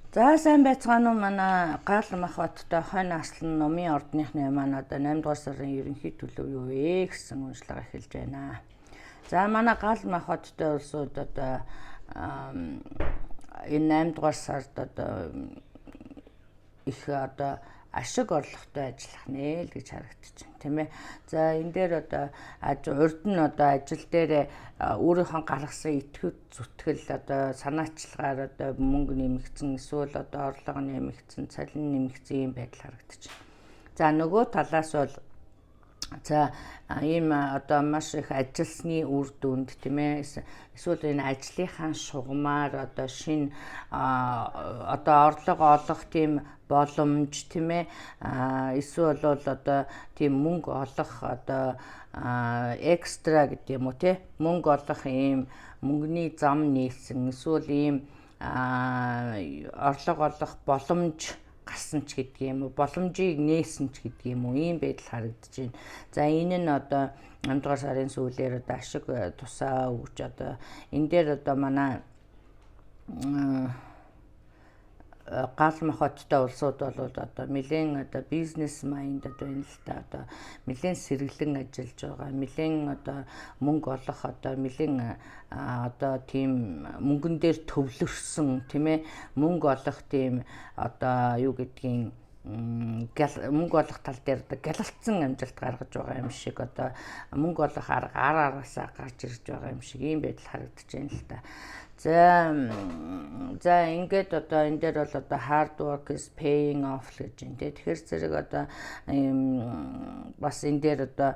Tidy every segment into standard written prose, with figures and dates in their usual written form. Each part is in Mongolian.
За сайн байцгаана уу манай гал мах хоттой хонь аслан номын ордныхны маань одоо 8 дугаар сарын ерөнхий төлөв юу вэ гэсэн уншлага эхэлж байна. За манай гал мах хоттой улсууд одоо энэ 8 дугаар сард одоо их одоо ашиг орлоготой ажиллах нэ л гэж харагдаж байна, тийм ээ. За энэ дээр одоо урд нь одоо ажил дээр өөрийнхөө гаргасан итгэвч зүтгэл одоо санаачлагаар одоо мөнгө нэмэгдсэн эсвэл одоо орлого нэмэгдсэн, цалин нэмэгдсэн юм байдал харагдаж байна. За нөгөө талаас бол за ийм одоо маш их ажилласны үр дүнд, тийм ээ, эсвэл энэ ажлынхаа шугамаар одоо шинэ одоо орлого олох тийм боломж, тийм ээ, эсвэл бол одоо тийм мөнгө олох одоо экстра гэдэг юм уу, тийм мөнгө олох ийм мөнгөний зам нээсэн, эсвэл ийм орлого олох боломж гарсан ч гэдэг юм уу, боломжийг нээсэн ч гэдэг юм уу, ийм байдал харагдаж байна. За энэ нь одоо 8 дугаар сарын сүүлээр одоо ашиг тусаа өгч одоо энэ дээр одоо манай гал мах хоттой улсууд бол одоо нэлээд одоо бизнес майндад байна л та, одоо нэлээд сэргэлэн ажиллаж байгаа, нэлээд одоо мөнгө олох одоо нэлээд одоо тийм мөнгөн дээр төвлөрсөн, тийм ээ, мөнгө олох тийм одоо юу гэдгийг мөнгө олох тал дээр одоо гялалтсан амжилт гаргаж байгаа юм шиг, одоо мөнгө олох арга араасаа гарч ирж байгаа юм шиг ийм байдал харагдаж байна л та. За ингээд одоо энэ дээр бол одоо hard work is paying off гэж байна. Тэгэхээр зэрэг одоо бас энэ дээр одоо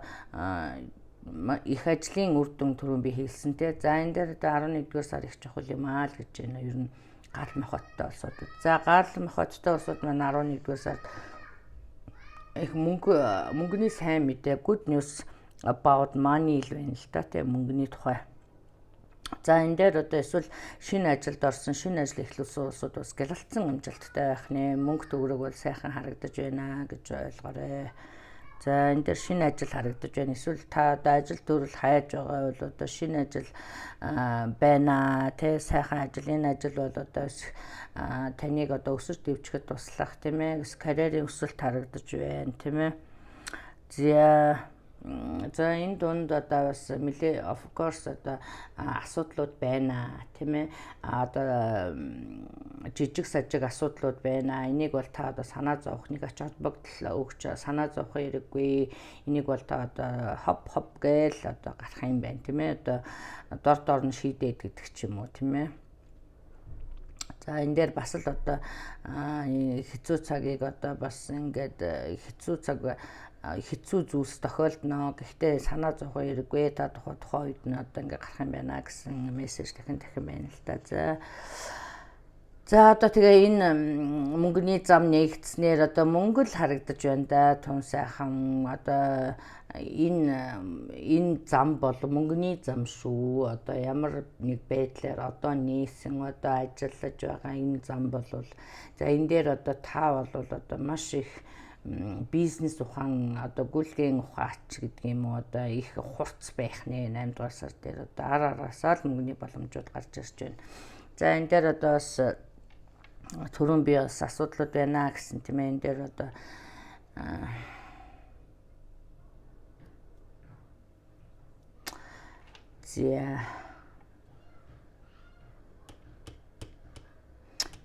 их ажлын үр дүн түрүүн би хэлсэн те. За энэ дээр одоо 11-р сар их чухал юм аа л гэж байна. Ер нь гал мах хоттой улсууд. За гал мах хоттой улсууд маань 11-р сард их мөнгөний сайн мэдээ, good news about money л байна л та, те, мөнгөний тухай. За энэ дээр одоо эсвэл шинэ ажилд орсон, шинэ ажил эхлүүлсэн улсууд бас гялалтсан амжилттай байх нэ, мөнгө төгрөг бол сайхан харагдаж байна гэж ойлгоорой. За энэ дээр шинэ ажил харагдаж байна. Эсвэл та одоо ажил төрөл хайж байгаа бол одоо шинэ ажил байна, тэ, сайхан ажил. Энэ ажил бол одоо таныг одоо өсөж дэвжихэд туслах, тийм ээ, карьерийн өсөлт харагдаж байна, тийм ээ. За энэ дунд одоо бас нэлээ of course одоо асуудлууд байна, тийм ээ. Одоо жижиг сажиг асуудлууд байна. Энийг бол та одоо санаа зовох, нэг ач холбогдол өгч санаа зовох хэрэггүй. Энийг бол та одоо хоп гээл одоо гарах юм байна, тийм ээ. Одоо дор нь шийдээд гэдэг ч юм уу, тийм ээ. За энэ дээр бас л одоо хэцүү цагийг одоо бас ингээд хэцүү зүйлс тохиолдно. Гэхдээ санаа зовох хэрэггүй. Та тухайн үед нь одоо ингээд гарах юм байна гэсэн мессеж дахин байна л та. За одоо тэгээ энэ мөнгөний зам нэгдснээр одоо мөнгө л харагдаж байна да. Тун сайхан одоо энэ зам бол мөнгөний зам шүү. Одоо ямар нэг байдлаар одоо нээсэн, одоо ажиллаж байгаа энэ зам бол за энэ дээр одоо та бол одоо маш их бизнес ухаан одоо гүйлгийн ухаач гэдэг юм уу, одоо их хурц байх нэ 8 дугаар сар дээр одоо араасаа л мөнгөний боломжууд гарч ирж байна. За энэ дээр одоо бас түрүүн би бас асуудлууд байна гэсэн, тийм ээ. Энэ дээр одоо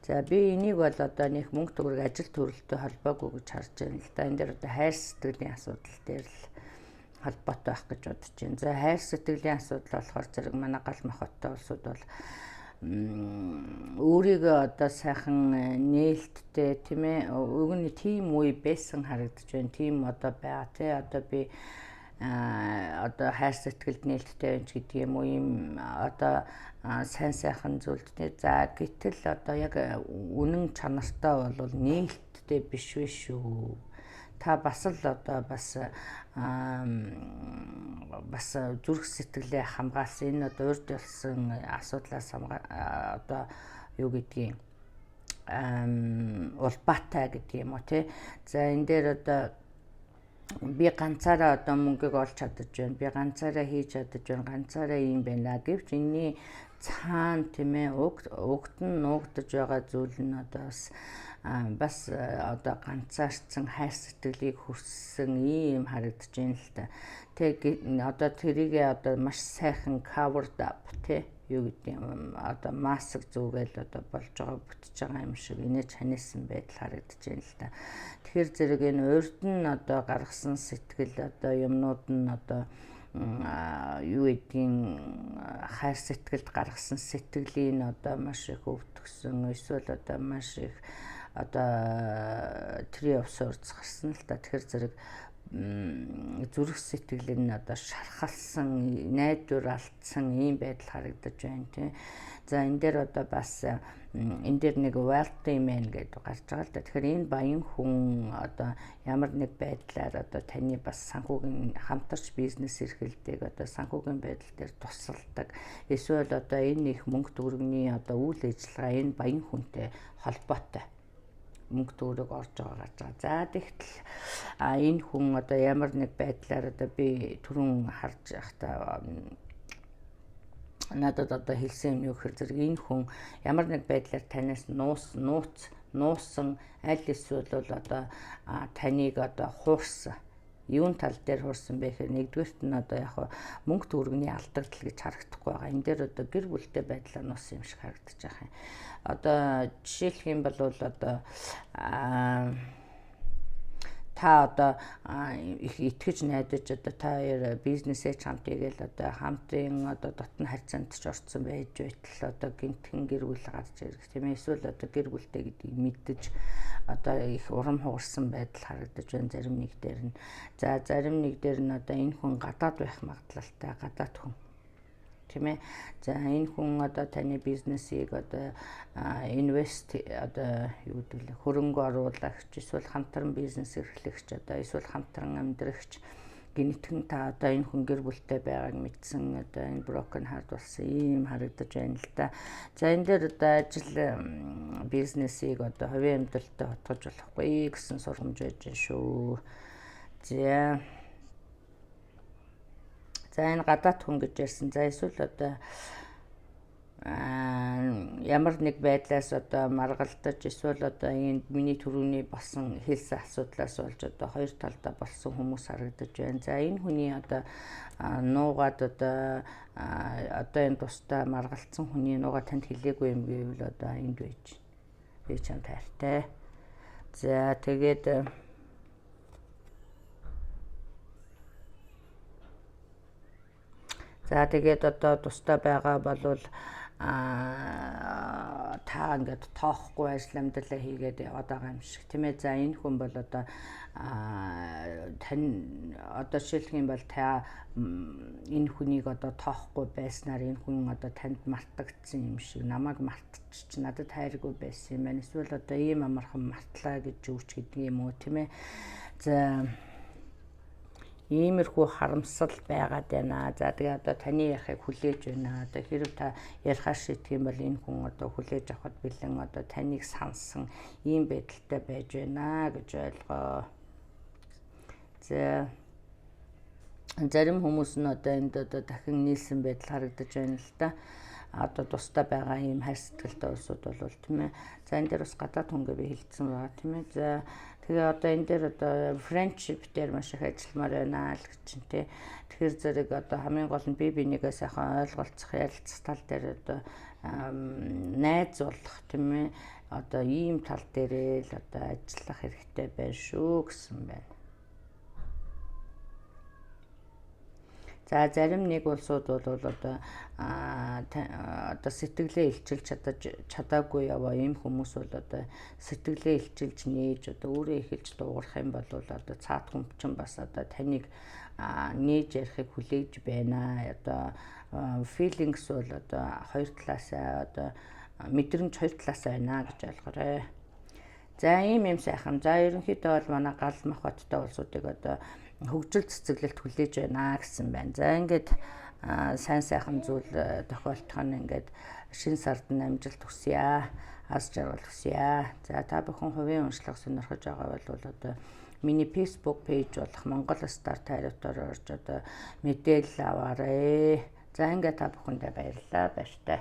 за би энийг бол одоо нэг мөнгө төгрөг ажил төрөлтөй холбоогүй гэж харж байна л да. Энэ дээр одоо хайр сэтгэлийн асуудал дээр л холбоотой байх гэж бодож байна. За хайр сэтгэлийн асуудал болохоор зэрэг манай гал мах хоттой улсууд бол өөрийгөө одоо сайхан нээлттэй, тийм ээ, өгнө тийм үе байсан харагдаж байна. Тийм одоо байгаа, тий. Одоо би одоо хайр сэтгэлд нээлттэй байна ч гэдэг юм уу, ийм одоо сайн сайхан зүйлтэй. За гэтэл одоо яг үнэн чанартай бол нээлттэй биш шүү. Та бас л одоо бас зүрх сэтгэлээ хамгаалсан, энэ одоо урд болсон асуудлаас одоо юу гэдгийг улбаатай гэдэг юм уу, тий. За энэ дээр одоо би ганцаараа одоо мөнгөийг олж чадаж байна, би ганцаараа хийж чадаж байна, ганцаараа юм байна. Гэвч энэний цаана тийм ээ угт нь нуугдаж байгаа зүйл нь одоо бас одоо ганцаарцсан хайр сэтгэлийг хүрсэн ийм харагдаж байна л да. Тэг одоо тэрийгээ одоо маш сайхан covered up тий юу гэдэг юм одоо маск зүгээл одоо болж байгаа бүтэж байгаа юм шиг инээж ханиасан байдал харагдаж байна л да. Тэгэхээр зэрэг энэ урд нь одоо гаргасан сэтгэл одоо юмнууд нь одоо юу гэдгийг хайр сэтгэлд гаргасан сэтгэлийн одоо маш их өвтгсөн эсвэл одоо маш их одоо тэр явсаарч гарсан л да. Тэгэхээр зэрэг зүрх сэтгэл нь одоо шархалсан, найдвар алдсан ийм байдал харагдаж байна тий. За энэ дээр одоо бас энэ дээр нэг wealthy man гэдэг гарч байгаа л да. Тэгэхээр энэ баян хүн одоо ямар нэг байдлаар одоо таны бас санхүүгийн хамтарч бизнес эрхэлдэг одоо санхүүгийн байдал дээр тусалдаг. Эсвэл одоо энэ их мөнгө төгрөгийн одоо үйл ажиллагаа энэ баян хүнтэй холбоотой мөнгө төгрөг орж байгаа гэж байгаа. За тэгтэл энэ хүн одоо ямар нэг байдлаар одоо би түрүүн харж байхдаа надад одоо хэлсэн юм юу гэхээр зэрэг энэ хүн ямар нэг байдлаар танаас нуусан аль эсвэл бол одоо таныг одоо хуурсан юун тал дээр хуурсан бэ гэхээр нэгдүгээрт нь одоо яг мөнгө төгрөгийн алдагдал гэж харагдахгүй байгаа. Энэ дээр одоо гэр бүлтэй байдлаар нуусан юм шиг харагдаж байгаа юм. Одоо жишээлх юм бол одоо та одоо их итгэж найдаж одоо та хоёр бизнесээ хамт игээл одоо хамтын одоо дотны харьцаанд ч орцсон байж байтал одоо гинтхэн гэр бүл гарч ирэх тийм ээ. Эсвэл одоо гэр бүлтэй гэдгийг мэддэж одоо их урам хугарсан байдал харагдаж байна зарим нэг дээр нь. За зарим нэг дээр нь одоо энэ хүн гадаад байх магадлалтай гадаад хүн тийм ээ. За энэ хүн одоо таны бизнесийг одоо инвест одоо юу гэдэг вэ хөрөнгө оруулагч эсвэл хамтран бизнес эрхлэгч одоо эсвэл хамтран амьдрагч гинтгэн та одоо энэ хүн гэр бүлтэй байгааг мэдсэн одоо энэ broken heart болсон ийм харагдаж байна л да. За энэ дээр одоо ажил бизнесийг одоо хувийн амьдралтай хотгож болохгүй гэсэн сургамж байж байна шүү. За энэ гадаад хүн гэж ярьсан. За эсвэл одоо ямар нэг байдлаас одоо маргалдаж эсвэл одоо энэ миний түрүүний болсон хэлсэн асуудлаас болж одоо хоёр талдаа болсон хүмүүс харагдаж байна. За энэ хүний одоо нуугаад одоо энэ тусдаа маргалцсан хүний нуугаа танд хэлээгүй юм гэвэл одоо энд байж би чам таартай. За тэгээд одоо тусдаа байгаа болвол та ингээд тоохгүй ажил амьдралаа хийгээд яваад байгаа юм шиг тийм ээ. За энэ хүн бол одоо тань одоо жишээлх юм бол та энэ хүнийг одоо тоохгүй байснаар энэ хүн одоо танд мартагдсан юм шиг намайг мартчих надад хайргүй байсан юм байна. Эсвэл одоо ийм амархан мартлаа гэж үуч гэдэг юм уу тийм ээ. За иймэрхүү харамсал байгаад байна. За тэгээ одоо таны ярихыг хүлээж байна. Одоо хэрэг та ярихаар шийдэх юм бол энэ хүн одоо хүлээж авахд бэлэн одоо таныг сансан ийм байдалтай байж байна гэж ойлгоо. За зарим хүмүүс нь одоо энд одоо дахин нийлсэн байдал харагдаж байна л да. Одоо тусдаа байгаа ийм хайр сэтгэлтэй улсууд бол тийм ээ. За энэ дээр бас гадаад хүнгээ би хэлсэн байгаа тийм ээ. За тэгээ одоо энэ дээр одоо friendship дээр маш их ажилламаар байна л гэж чинь тий. Тэгэхээр зэрэг одоо хамгийн гол нь бие бинийгээ сайхан ойлголцох ярилцах тал дээр одоо найз болох тийм ээ. Одоо ийм тал дээрээ л одоо ажиллах хэрэгтэй байна шүү гэсэн байна. За зарим нэг улсууд бол одоо сэтгэлээ илчилж чадаагүй яваа ийм хүмүүс бол одоо сэтгэлээ илчилж нээж одоо өөрөө эхэлж дуугарах юм бол одоо цаад хүмчин бас одоо таныг нээж ярихыг хүлээж байна. Одоо feelings бол одоо хоёр талаасаа одоо мэдрэмж хоёр талаасаа байна гэж ойлгоорой. За ийм сайхан. За ерөнхийдөө бол манай гал мах хоттой улсуудыг одоо хөгжил цэцэглэлт хүлээж байна гэсэн байна. За ингээд сайн сайхан зүйл тохиолдох нь ингээд шинэ сард нь амжилт хүсье. Аз жаргал хүсье. За та бүхэн хувийн уншлага сонирхож байгаа бол одоо миний Facebook пэйж болох Монгол Старт хариутаар орж одоо мэдээлэл аваарай. За ингээд та бүхэндээ баярлалаа. Баяртай.